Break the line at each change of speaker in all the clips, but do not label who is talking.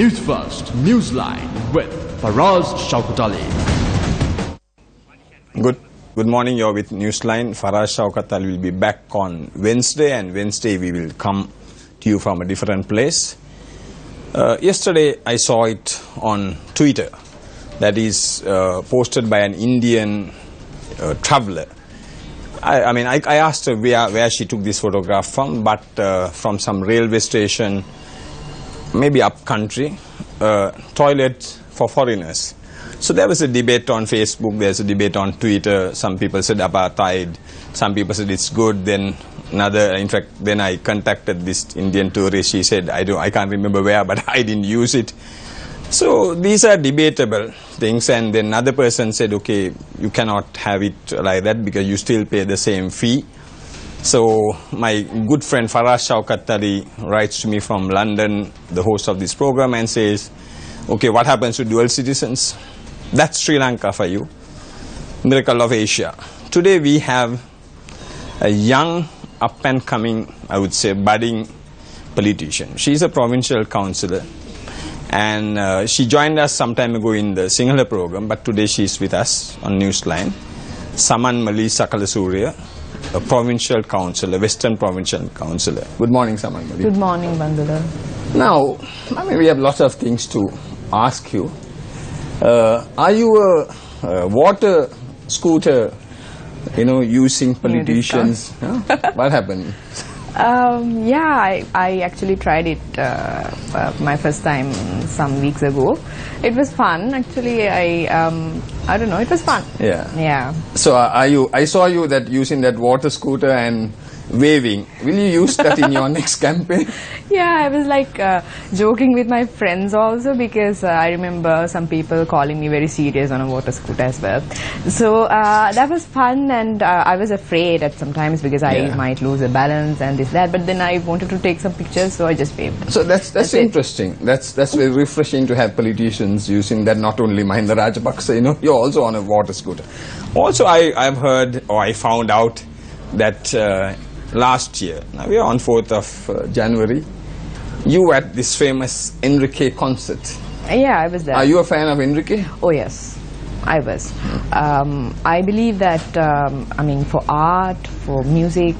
Newsfirst Newsline with Faraz Shaukat Ali.
Good morning, you're with Newsline. Faraz Shaukat Ali will be back on Wednesday, and Wednesday we will come to you from a different place. Yesterday I saw it on Twitter, that is posted by an Indian traveler. I asked her where she took this photograph from, but from some railway station, maybe up country, toilet for foreigners. So there was a debate on Facebook, there's a debate on Twitter. Some people said apartheid, some people said it's good. Then I contacted this Indian tourist. She said, I can't remember where, but I didn't use it. So these are debatable things, and then another person said, okay, you cannot have it like that because you still pay the same fee. So my good friend Faraz Shaukat Ali writes to me from London, the host of this program, and says, okay, what happens to dual citizens? That's Sri Lanka for you. Miracle of Asia. Today we have a young, up and coming, I would say, budding politician. She's a provincial councillor. And she joined us some time ago in the Sinhala program, but today she's with us on Newsline. Saman Mali Sakalasuriya, a provincial councillor, Western provincial councillor. Good morning, Saman Mali.
Good morning, Bandula.
Now, we have lots of things to ask you. Are you a water scooter, using politicians? Huh? What happened?
Yeah, I actually tried it my first time some weeks ago. It was fun. Actually, I don't know. It was fun.
Yeah.
Yeah.
So I saw you that using that water scooter and waving. Will you use that in your next campaign?
Yeah, I was like joking with my friends also, because I remember some people calling me very serious on a water scooter as well. So that was fun, and I was afraid at sometimes because I might lose a balance and this that. But then I wanted to take some pictures, so I just waved.
So that's interesting. That's very refreshing to have politicians using that. Not only Mahinda Rajapaksa, you're also on a water scooter. Also, I've heard, or I found out that last year, now we are on 4th of January, you were at this famous Enrique concert.
Yeah, I was there.
Are you a fan of Enrique?
Oh yes, I was. I believe that, for art, for music,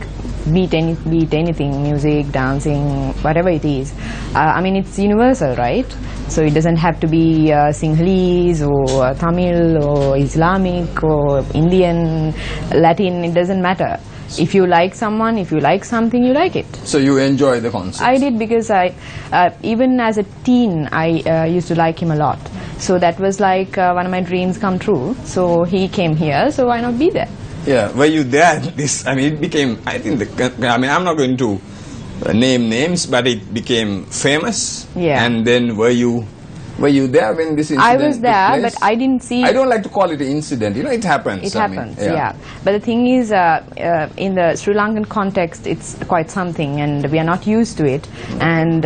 be it anything, music, dancing, whatever it is, it's universal, right? So it doesn't have to be Sinhalese or Tamil or Islamic or Indian, Latin, it doesn't matter. If you like someone, if you like something, you like it.
So you enjoy the concert?
I did, because even as a teen, I used to like him a lot. So that was like one of my dreams come true. So he came here, so why not be there?
Yeah, were you there? It became, I'm not going to name names, but it became famous.
Yeah.
And then were you there when this incident
I was there,
took place?
but I didn't see.
I don't like to call it an incident. It happens.
It happens, yeah. But the thing is, in the Sri Lankan context, it's quite something, and we are not used to it. And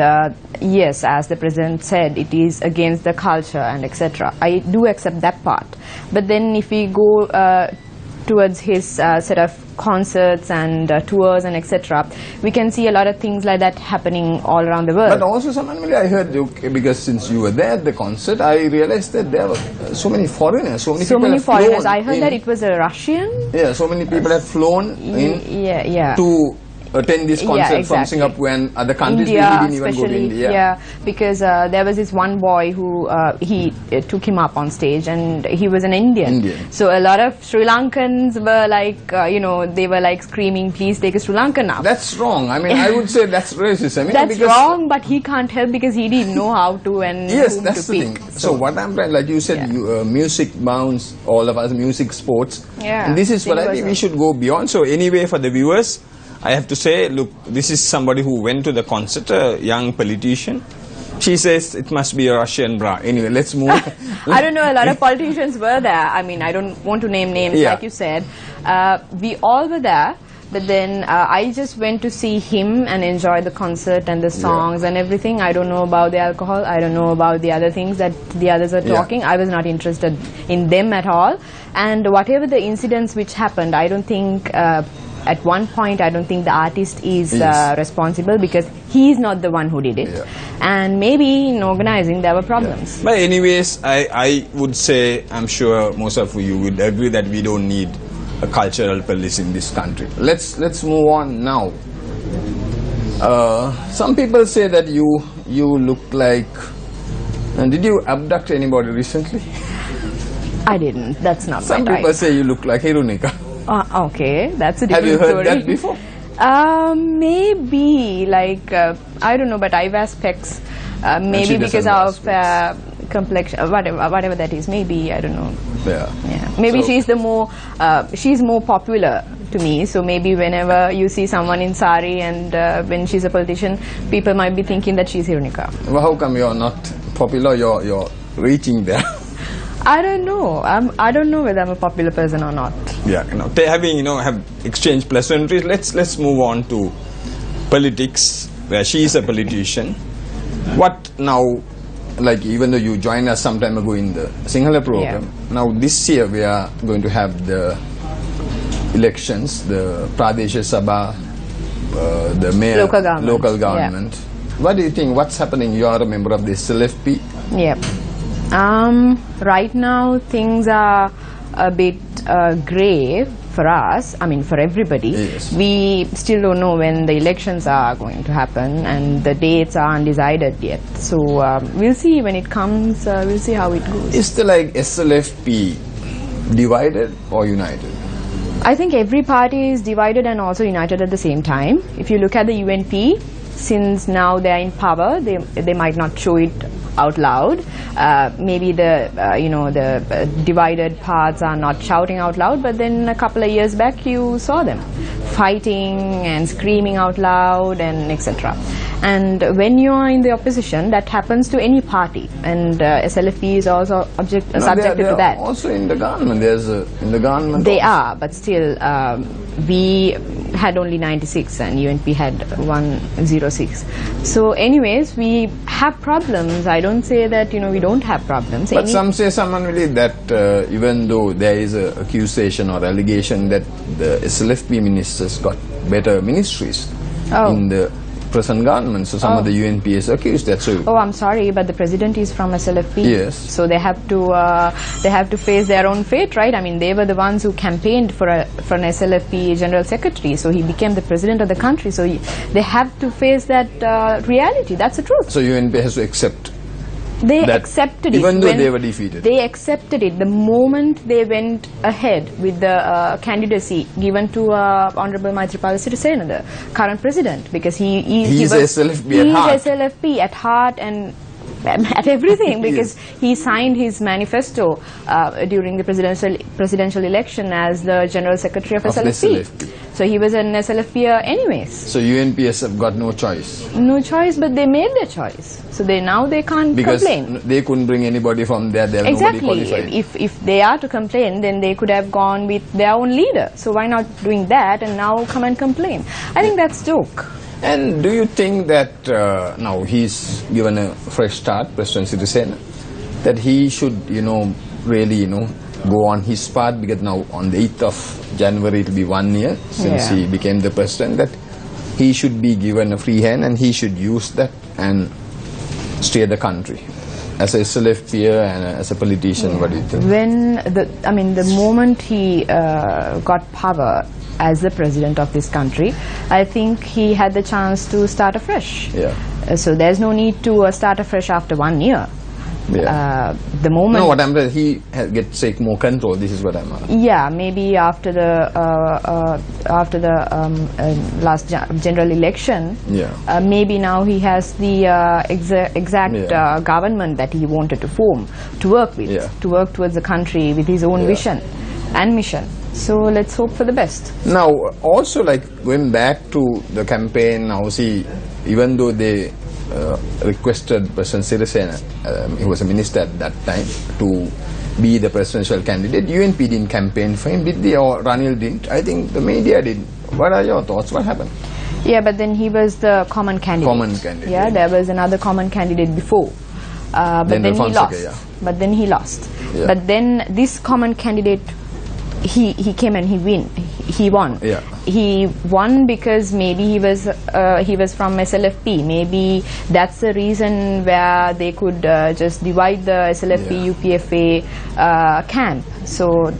yes, as the president said, it is against the culture and etc. I do accept that part. But then if we go towards his set of concerts and tours and etc., we can see a lot of things like that happening all around the world.
But also, I heard, because since you were there at the concert, I realized that there were so many foreigners, so many foreigners.
I heard that it was a Russian.
Yeah, so many people had flown in to attend this concert from Singapore and other countries.
India,
we didn't even go to India.
Yeah, because there was this one boy who he took him up on stage, and he was an Indian. So a lot of Sri Lankans were like, they were like screaming, please take a Sri Lankan up.
That's wrong. I would say that's racist.
That's wrong, but he can't help because he didn't know how to and
yes,
whom
that's
to
the
pick.
thing. So what I'm trying, like you said, music bounds all of us, music, sports.
Yeah.
And this is what I think we should go beyond. So anyway, for the viewers, I have to say, look, this is somebody who went to the concert, a young politician. She says it must be a Russian bra. Anyway, let's move.
I don't know, a lot of politicians were there. I don't want to name names, like you said. We all were there, but then I just went to see him and enjoy the concert and the songs and everything. I don't know about the alcohol. I don't know about the other things that the others are talking. I was not interested in them at all. And whatever the incidents which happened, I don't think at one point I don't think the artist is
Yes.
responsible, because he's not the one who did it.
Yeah.
And maybe in organizing there were problems.
But anyways, I would say, I'm sure most of you would agree that we don't need a cultural police in this country. Let's move on now. Some people say that you look like. Did you abduct anybody recently?
I didn't. That's not
Some
my
people
type.
say you look like Hirunika.
Okay, that's a
Have
different
you heard
story.
that before?
Maybe, like, I don't know, but I wear specs. Maybe
she
because
doesn't wear
of complexion, whatever that is. Maybe, I don't know.
Yeah.
Yeah. Maybe
So-
she's more popular to me. So maybe whenever you see someone in sari and when she's a politician, people might be thinking that she's Hirunika.
Well, how come you're not popular? You're reaching there.
I don't know. I don't know whether I'm a popular person or not.
Yeah. Have exchanged pleasantries. Let's move on to politics, where she is a politician. What now? Like, even though you joined us some time ago in the Sinhala program, now this year we are going to have the elections, the Pradesh Sabha, the mayor,
Local government.
What do you think? What's happening? You are a member of the SLFP.
Yep. Right now things are a bit grey for us, I mean for everybody.
Yes.
We still don't know when the elections are going to happen, and the dates are undecided yet. So we'll see when it comes, we'll see how it goes.
Is the SLFP divided or united?
I think every party is divided and also united at the same time. If you look at the UNP, since now they are in power, they might not show it out loud. Maybe the divided parts are not shouting out loud, but then a couple of years back you saw them fighting and screaming out loud and etc. And when you are in the opposition, that happens to any party, and SLFP is also subjected to that.
Also in the government, in the government.
They are, but still, we had only 96 and UNP had 106. So anyways, we have problems. I don't say that we don't have problems.
But some say, someone believe that even though there is an accusation or allegation that the SLFP ministers got better ministries in the present government, so some of the UNP is accused that. So
I'm sorry, but the president is from SLFP.
Yes.
So they have to face their own fate, right? I mean, they were the ones who campaigned for an SLFP general secretary. So he became the president of the country. So they have to face that reality. That's the truth.
So UNP has to accept.
They
that
accepted it.
Even though they were defeated.
They accepted it the moment they went ahead with the candidacy given to Honorable Maithripala Sirisena, the current president, because he
is SLFP at heart.
He is SLFP at heart and at everything, because he signed his manifesto during the presidential election as the general secretary of SLFP. So he was an SLFP anyways.
So UNP has got no choice.
No choice, but they made their choice. So they can't
because
complain.
They couldn't bring anybody from there. There
Exactly.
Nobody qualified.
If they are to complain, then they could have gone with their own leader. So why not doing that and now come and complain? I think that's joke.
And do you think that now he's given a fresh start, President Sirisena, that he should, really, go on his path, because now on the 8th of January it will be 1 year since he became the president, that he should be given a free hand and he should use that and steer the country? As a SLFP and as a politician, what do you think?
The moment he got power as the president of this country, I think he had the chance to start afresh. So there's no need to start afresh after 1 year. The moment.
No, what I'm saying, he gets take more control. This is what I'm asking.
Yeah, maybe after the last general election. Maybe now he has the exact government that he wanted to form, to work with, to work towards the country with his own vision and mission. So let's hope for the best.
Now, also, like, going back to the campaign, now see, even though they requested President Sirisena, he was a minister at that time, to be the presidential candidate, UNP didn't campaign for him, did they? Or Ranil didn't? I think the media did. What are your thoughts? What happened?
Yeah, but then he was the common candidate. Yeah, there was another common candidate before. But then he lost. But then he lost. But then this common candidate, he came and he he won.
Yeah.
He won because maybe he was from SLFP. Maybe that's the reason where they could just divide the SLFP UPFA camp. So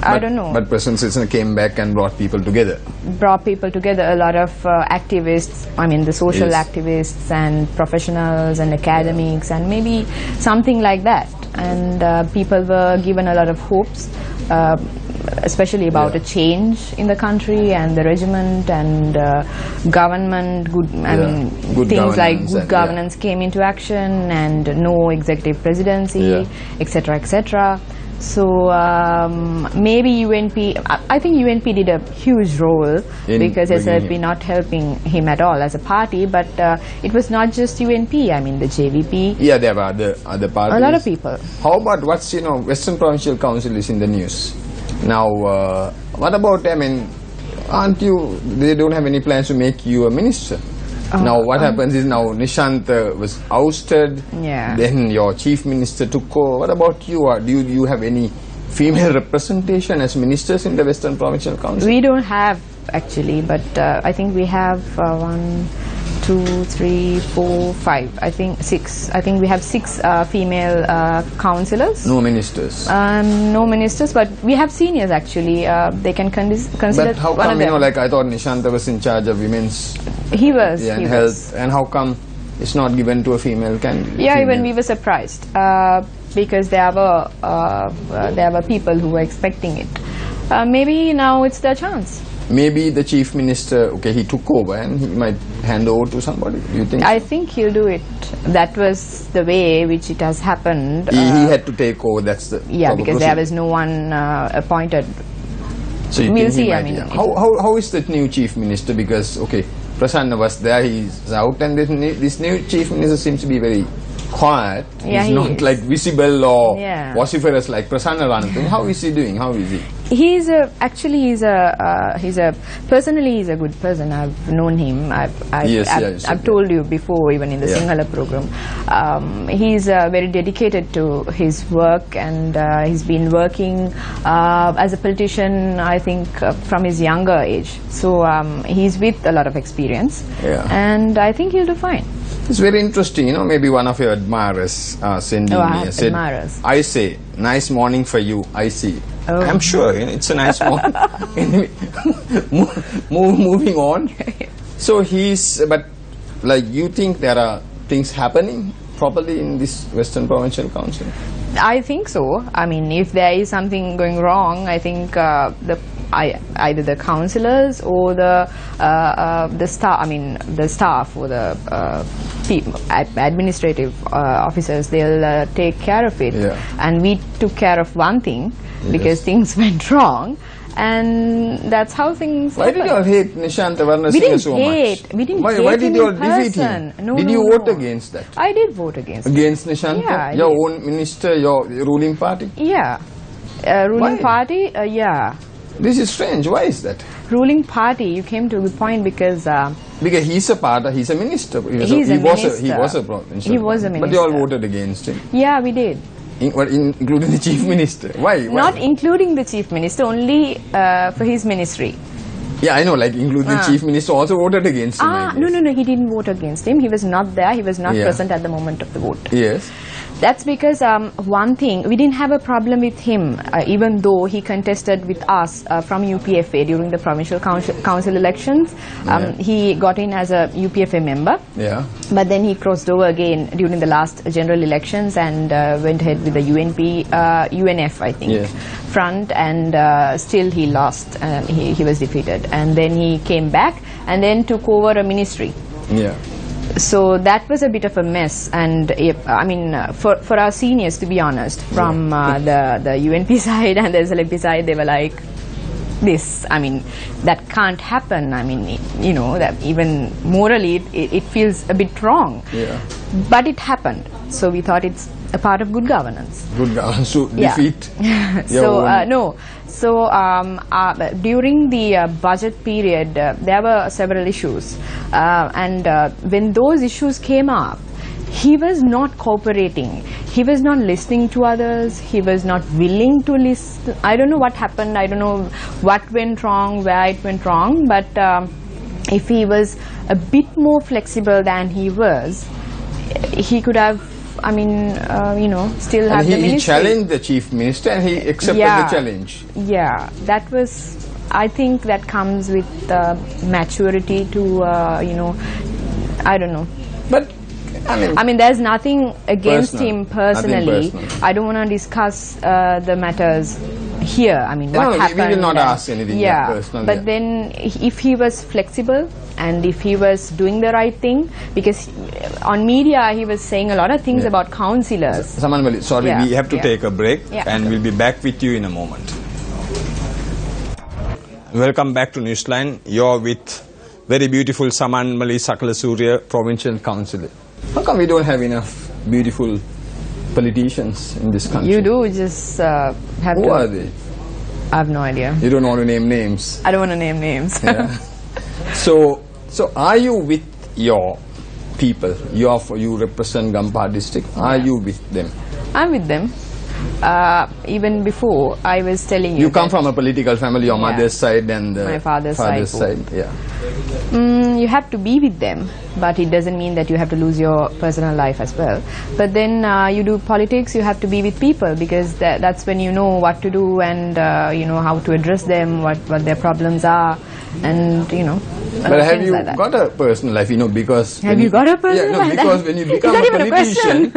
I don't know.
But President Sirisena came back and brought people together.
Brought people together, a lot of activists, I mean the social activists and professionals and academics and maybe something like that. And people were given a lot of hopes, especially about a change in the country and the regiment and government, things like good governance came into action and no executive presidency, etc., etc. So maybe UNP, I think UNP did a huge role because SLP not helping him at all as a party, but it was not just UNP, I mean the JVP.
Yeah, there were other parties.
A lot of people.
How about what's, Western Provincial Council is in the news. Now, what about, I mean, they don't have any plans to make you a minister? Now what happens is now Nishant was ousted, then your chief minister took over. What about you? Do you have any female representation as ministers in the Western Provincial Council?
We don't have actually, but I think we have 1, 2, 3, 4, 5, I think 6. I think we have 6 female councillors.
No ministers?
No ministers, but we have seniors actually. They can consider.
But how come, like I thought Nishanta was in charge of women's
and
health, and how come it's not given to a female candidate?
Yeah, even we were surprised because there were people who were expecting it. Maybe now it's their chance.
Maybe the chief minister, he took over and he might hand over to somebody. Do you think
I think he'll do it. That was the way which it has happened.
He had to take over, that's the
because there was no one appointed.
So you
we'll
think
see,
how is that new chief minister? Because, Prasanna was there, he's out, and this new chief minister seems to be very quiet. He's not like visible or vociferous like Prasanna Ranathan. How is he doing? How is he?
Personally he's a good person. I've known him. I've told you before, even in the Sinhala program. He's very dedicated to his work, and he's been working as a politician, I think, from his younger age. So he's with a lot of experience, and I think he'll do fine.
It's very interesting, maybe one of your admirers sending me said, I say, nice morning for you, I see. I'm sure it's a nice morning. Anyway, moving on. So but like you think there are things happening properly in this Western Provincial Council?
I think so. I mean, if there is something going wrong, I think either the councillors or the staff. I mean, the staff or the administrative officers. They'll take care of it. And we took care of one thing because things went wrong. And that's how things
Why did you all hate Nishant Varnasinghe so much?
We didn't hate
Why did
him
you all
in
defeat
person.
him? Did you vote against that?
I did vote against
Nishant?
Yeah,
your own minister, your ruling party?
Yeah. Ruling party,
This is strange. Why is that?
Ruling party, you came to a good point because
he's a minister. He was a provincial.
He was a minister.
But you all voted against him.
Yeah, we did.
Including the chief minister. Why?
Not including the chief minister, only for his ministry.
Yeah, I know, like including the chief minister also voted against him.
No, he didn't vote against him. He was not there. He was not present at the moment of the vote.
Yes.
That's because one thing, we didn't have a problem with him, even though he contested with us from UPFA during the provincial council elections. He got in as a UPFA member, but then he crossed over again during the last general elections and went ahead with the UNF, I think, front, and still he lost. He was defeated, and then he came back and then took over a ministry. So that was a bit of a mess, and for our seniors, to be honest, from the UNP side and the SLP side, they were like, that can't happen. That even morally it feels a bit wrong. But it happened, so we thought it's a part of good governance.
Good governance to defeat.
So during the budget period, there were several issues, and when those issues came up, he was not cooperating. he was not listening to others. He was not willing to listen. I don't know what happened. I don't know what went wrong, where it went wrong. But if he was a bit more flexible than he was, he could have, I mean, still have the ministry.
He challenged the chief minister and he accepted the challenge.
Yeah, that was, I think that comes with maturity to, I don't know.
But,
I mean, there's nothing against him personally.
Nothing personal.
I don't want to discuss the matters here. I mean, what happened.
We will not ask anything personal.
But then, if he was flexible and if he was doing the right thing, because on media he was saying a lot of things about councillors.
Saman Mali, sorry, we have to take a break and we'll be back with you in a moment. Welcome back to Newsline. You're with very beautiful Saman Mali Sakalasurya, Provincial Councillor. How come we don't have enough beautiful politicians in this country?
You do, just have to...
Who are they?
I have no idea.
You don't want to name names?
I don't want to name names.
Yeah. So are you with your people? You represent Gampaha district. Are you with them?
I'm with them. Even before, I was telling you.
You come from a political family, your mother's side and
my father's side.
Yeah.
You have to be with them, but it doesn't mean that you have to lose your personal life as well. But then you do politics, you have to be with people, because that's when you know what to do and you know how to address them, what their problems are, and
But have you got a personal life? Because
have you got a personal life?
Because when you become a politician,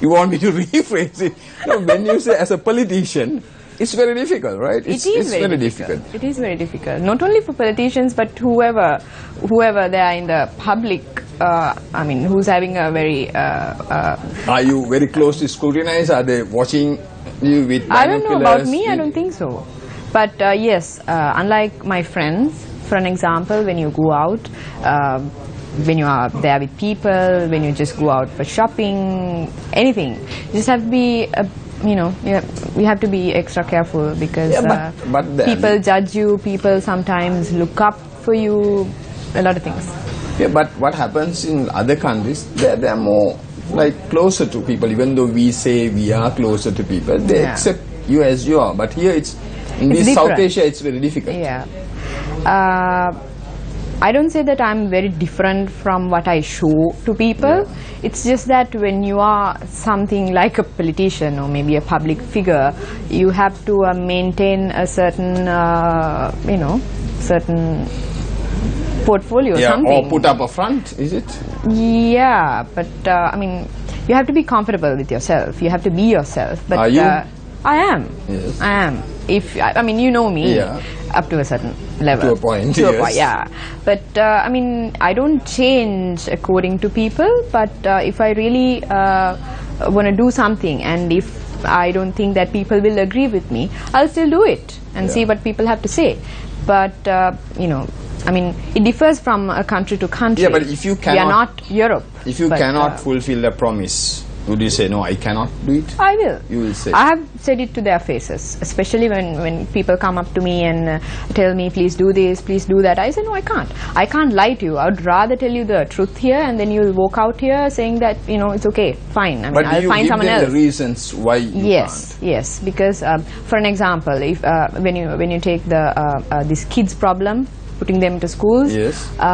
you want me to rephrase it. When you say as a politician, it's very difficult, right?
It is very difficult. It is very difficult. Not only for politicians, but whoever they are in the public. I mean, who's having a very.
Are you very closely scrutinized? Are they watching you with binoculars?
I don't know about me. I don't think so. But yes, unlike my friends, for an example, when you go out, when you are there with people, when you just go out for shopping, anything, you just have to be, you have to be extra careful, because
but
people judge you, people sometimes look up for you, a lot of things.
Yeah, but what happens in other countries, they're more like closer to people, even though we say we are closer to people, they accept you as you are. But here in South Asia, it's very difficult.
Yeah. I don't say that I'm very different from what I show to people. Yeah. It's just that when you are something like a politician or maybe a public figure, you have to maintain a certain, certain portfolio or something.
Or put up a front, is it?
Yeah, but I mean, you have to be comfortable with yourself. You have to be yourself. But,
are you?
I am.
Yes.
I am. I mean, you know me up to a certain level.
To a point,
to a point, yeah. But I mean, I don't change according to people. But if I really want to do something, and if I don't think that people will agree with me, I'll still do it and see what people have to say. But I mean, it differs from a country to country.
Yeah, but if you cannot,
we are not Europe.
If you cannot fulfill the promise, would you say, no, I cannot do it?
I will.
You will say.
I have said it to their faces, especially when people come up to me and tell me, please do this, please do that. I say, no, I can't. I can't lie to you. I would rather tell you the truth here, and then you'll walk out here saying that, it's okay, fine. I mean, I'll find someone else.
But do you give them the reasons why you can't?
Yes, because for an example, if when you take the this kids problem, putting them to schools,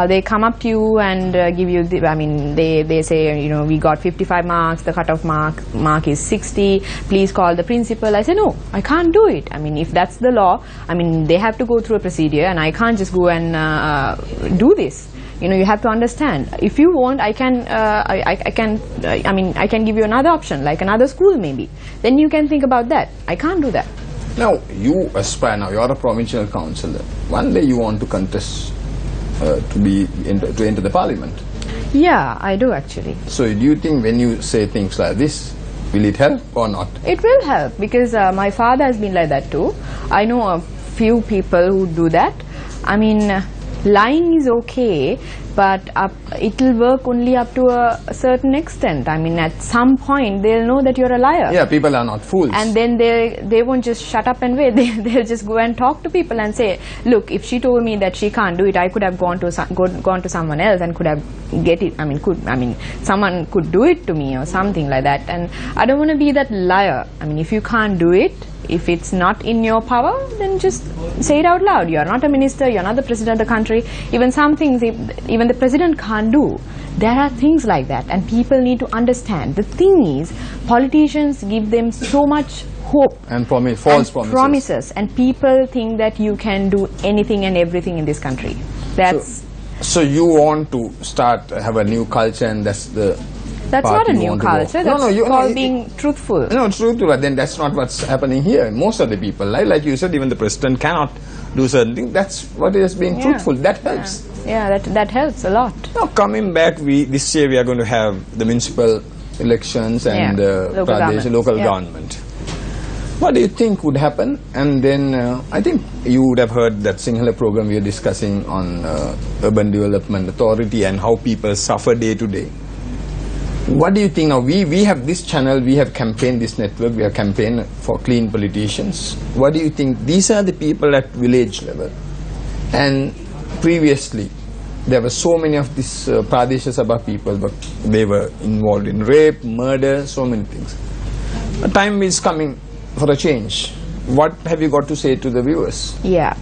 they come up to you and give you they say, we got 55 marks, the cutoff mark is 60, please call the principal. I say, no, I can't do it. I mean, if that's the law, I mean, they have to go through a procedure, and I can't just go and do this. You have to understand. If you want, I can give you another option, like another school maybe. Then you can think about that. I can't do that.
Now, you aspire, now you're a provincial councillor. One day you want to contest to enter the parliament.
Yeah, I do actually.
So do you think when you say things like this, will it help or not?
It will help, because my father has been like that too. I know a few people who do that. I mean, lying is okay, but it will work only up to a certain extent. I mean, at some point they'll know that you're a liar.
Yeah, people are not fools.
And then they won't just shut up and wait. They'll just go and talk to people and say, look, if she told me that she can't do it, I could have gone to someone else and could have get it. Someone could do it to me or something like that. And I don't want to be that liar. I mean, if you can't do it, if it's not in your power, then just say it out loud. You're not a minister, you're not the president of the country. Even some things, even the president can't do. There are things like that, and people need to understand. The thing is, politicians give them so much hope
and false promises,
and people think that you can do anything and everything in this country.
So you want to have a new culture, and that's
not a new culture. That's called being truthful.
No, truthful, but then that's not what's happening here. Most of the people, like you said, even the president cannot do certain things. That's what is being truthful. That helps.
Yeah, that helps a lot.
Now, coming back, this year we are going to have the municipal elections and local government. What do you think would happen? And then I think you would have heard that Sinhala program we are discussing on Urban Development Authority and how people suffer day to day. What do you think now? We have this channel, we have campaigned this network, we have campaigned for clean politicians. What do you think? These are the people at village level. And previously, there were so many of these Pradesh Sabha people, but they were involved in rape, murder, so many things. The time is coming for a change. What have you got to say to the viewers?
Yeah,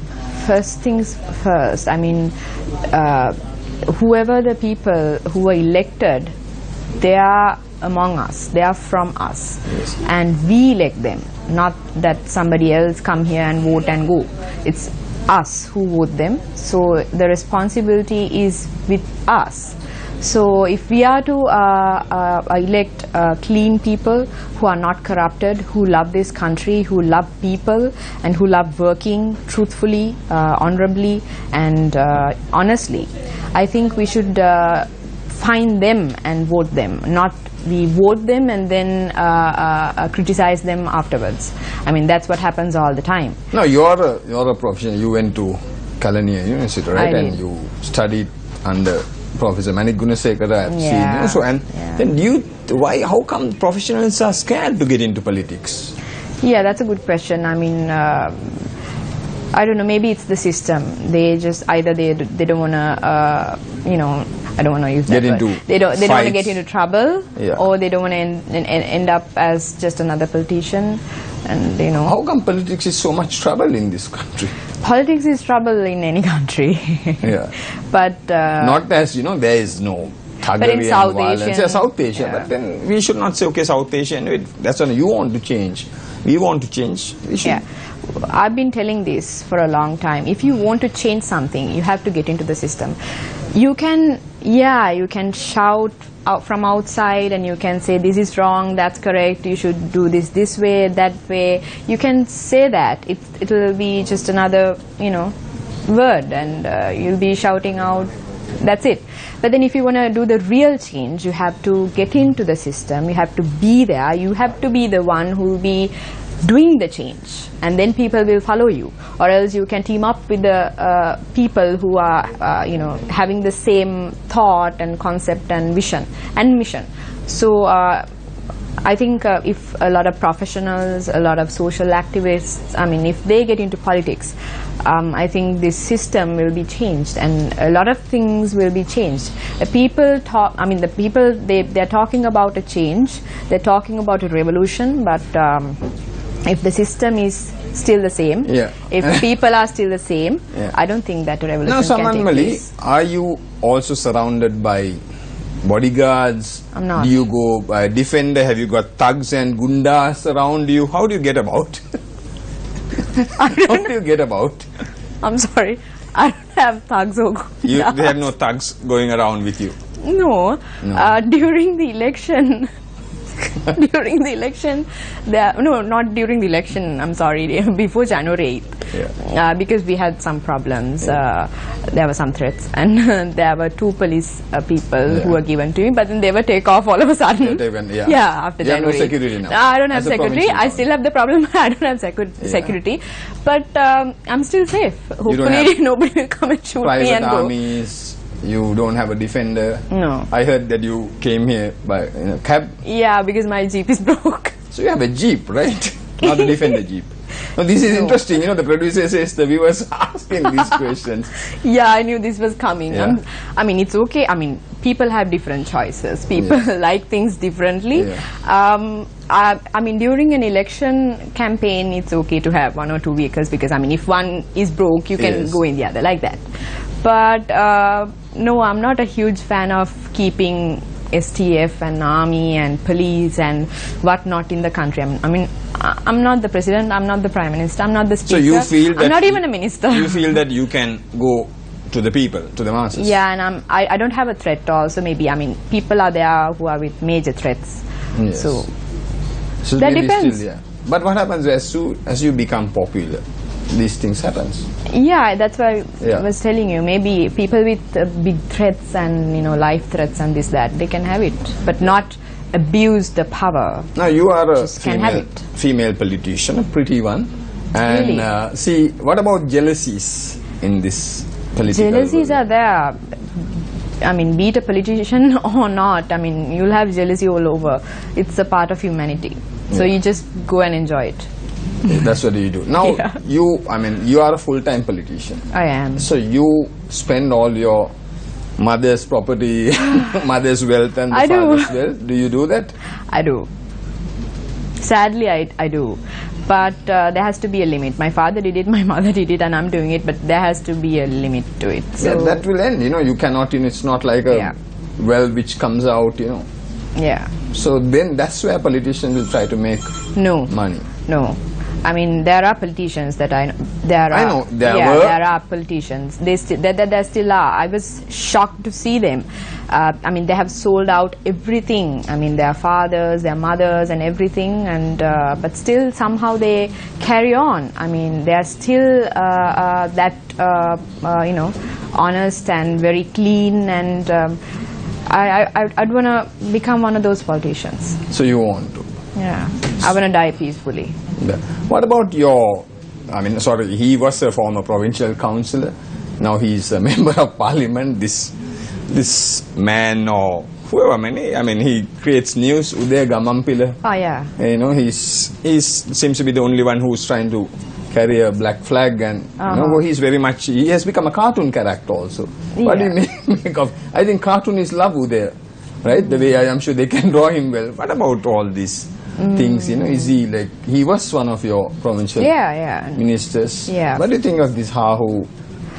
first things first. I mean, whoever the people who are elected, they are among us, they are from us,
yes.
And we elect them, not that somebody else come here and vote and go. It's us who vote them, so the responsibility is with us. So if we are to elect clean people who are not corrupted, who love this country, who love people, and who love working truthfully, honorably, and honestly, I think we should find them and vote them, not we vote them and then criticize them afterwards. I mean, that's what happens all the time.
No, you're a professional. You went to Kalaniya University, right? And you studied under Professor Manik Gunasekara. I've seen you. So, then how come professionals are scared to get into politics?
Yeah, that's a good question. I mean, I don't know, maybe it's the system. They just either they don't want to I don't want to use that word. They don't want to get into trouble, or they don't want to end up as just another politician. And
how come politics is so much trouble in this country?
Politics is trouble in any country.
Yeah,
but
not as there is no thuggery and
South
violence.
Asian,
yeah, South Asia, but then we should not say, okay, South Asia. That's what you want to change. We want to change. We should.
Yeah. I've been telling this for a long time. If you want to change something, you have to get into the system. You can shout out from outside and you can say this is wrong, that's correct, you should do this way, that way. You can say that. It will be just another word, and you'll be shouting out. That's it. But then if you want to do the real change, you have to get into the system. You have to be there. You have to be the one who will be doing the change, and then people will follow you. Or else you can team up with the people who are having the same thought and concept and vision and mission. So I think if a lot of professionals, a lot of social activists, if they get into politics, I think this system will be changed and a lot of things will be changed. People talk, they're talking about a change, they're talking about a revolution, but if the system is still the same, if people are still the same, I don't think that a revolution can take place.
Are you also surrounded by bodyguards?
I'm not.
Do you go by defender? Have you got thugs and gundas around you? How do you get about? How do you get about?
I'm sorry, I don't have thugs or gundas.
They have no thugs going around with you?
No. During the election, not during the election, I'm sorry, before January 8th, because we had some problems, there were some threats, and there were 2 police people who were given to me, but then they were take off all of a sudden. After January.
You have no security now?
I don't have security. I still have the problem. I don't have security, but I'm still safe. Hopefully nobody will come and shoot me and
armies. You don't have a defender.
No.
I heard that you came here by cab.
Yeah, because my Jeep is broke.
So you have a Jeep, right? Not a defender Jeep. Now this is interesting. The producer says the viewers asking these questions.
Yeah, I knew this was coming.
Yeah.
I mean, it's okay. I mean, people have different choices. People like things differently.
Yeah.
I mean, during an election campaign, it's okay to have 1 or 2 vehicles because, I mean, if one is broke, you can go in the other, like that. But no, I'm not a huge fan of keeping STF and army and police and whatnot in the country. I mean, I'm not the president, I'm not the prime minister, I'm not the speaker.
So you feel that
I'm not even a minister.
You feel that you can go to the people, to the masses.
Yeah, and I don't have a threat also. Maybe, I mean, people are there who are with major threats.
Yes.
So
that
depends.
Still, But what happens as you become popular? These things happens.
Yeah, that's why I was telling you. Maybe people with big threats and life threats and this that they can have it, but not abuse the power.
Now you are a
female
politician, a pretty one. And
really?
See, what about jealousies in this political
Jealousies
world?
are there. I mean, be it a politician or not, I mean, you'll have jealousy all over. It's a part of humanity. So you just go and enjoy it.
That's what you do. Now, you are a full-time politician.
I am.
So you spend all your mother's property, mother's wealth and the father's wealth. Do you do that?
I do. Sadly, I do. But there has to be a limit. My father did it, my mother did it, and I'm doing it, but there has to be a limit to it. So
that will end. You cannot, it's not like a well which comes out,
Yeah.
So then that's where politicians will try to make money.
No. I mean, there are politicians that I know. There are politicians. There still are. I was shocked to see them. I mean, they have sold out everything. I mean, their fathers, their mothers, and everything. And but still, somehow they carry on. I mean, they are still honest and very clean. And I'd want to become one of those politicians.
So you want to?
Yeah, I want to die peacefully.
What about he was a former provincial councillor. Now he's a member of parliament. This man or whoever, he creates news. Uday Gamampila.
Oh yeah.
He seems to be the only one who's trying to carry a black flag, and he has become a cartoon character also. What do you make of? I think cartoon is love Uday, right? The way I'm sure they can draw him well. What about all these things? Is he was one of your provincial ministers?
Yeah.
What do you think of this how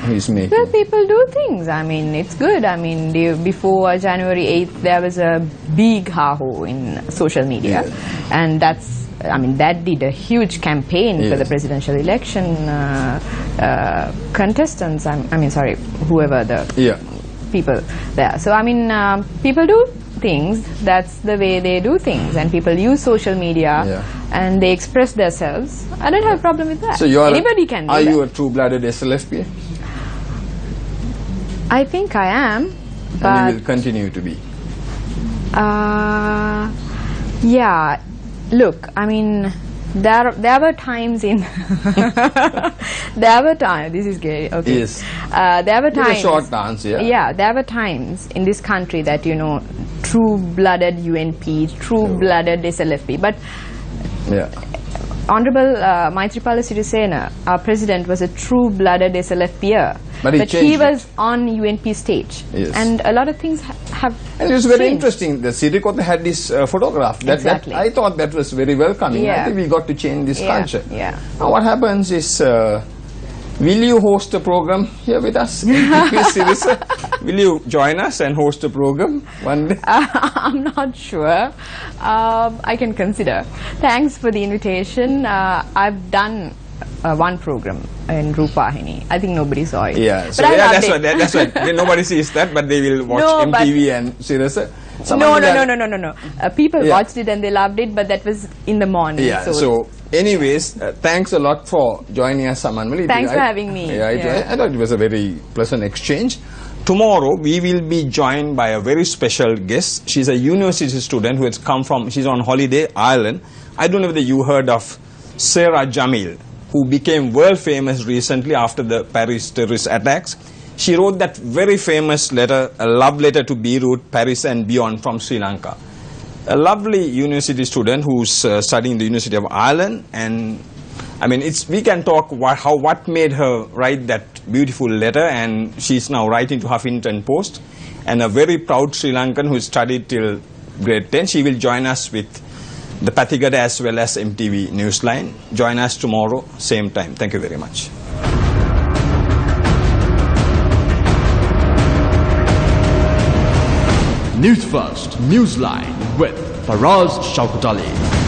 he's making?
Well, people do things. I mean, it's good. I mean, before January 8th, there was a big ha-ho in social media, and that did a huge campaign for the presidential election contestants. Whoever the people there. So people do things. That's the way they do things, and people use social media and they express themselves. I don't have a problem with that.
So
anybody can do that.
Are you a true-blooded SLFP?
I think I am, but
and you will continue to be.
Yeah. Look, I mean, there were times in this is great. Okay.
Yes.
There were times.
Give a short answer.
Yeah, there were times in this country that true-blooded UNP, true-blooded SLFP, but Honorable Maithripala Sirisena, our president, was a true-blooded SLFPer. But he was on UNP stage, and a lot of things have.
And it was very interesting. The Sirikota had this photograph. That I thought that was very welcoming. I think we got to change this culture.
Yeah.
Now what happens is, will you host a program here with us? Will you join us and host a program one day?
I'm not sure. I can consider. Thanks for the invitation. I've done one program in Rupahini. I think nobody saw it.
Yeah, so that's right. Nobody sees that, but they will watch MTV and Sirasa.
No. People watched it and they loved it, but that was in the morning.
Yeah, so anyways, thanks a lot for joining us, Samanmali.
Thanks for having me.
I thought it was a very pleasant exchange. Tomorrow we will be joined by a very special guest. She's a university student who has come from, she's on holiday, Ireland. I don't know whether you heard of Sarah Jamil, who became world famous recently after the Paris terrorist attacks. She wrote that very famous letter, a love letter to Beirut, Paris and beyond from Sri Lanka. A lovely university student who's studying the University of Ireland, and I mean, we can talk what made her write that beautiful letter, and she's now writing to Huffington Post, and a very proud Sri Lankan who studied till grade 10. She will join us with the Pathigada as well as MTV Newsline. Join us tomorrow, same time. Thank you very much.
Newsfirst Newsline with Faraz Shaukat Ali.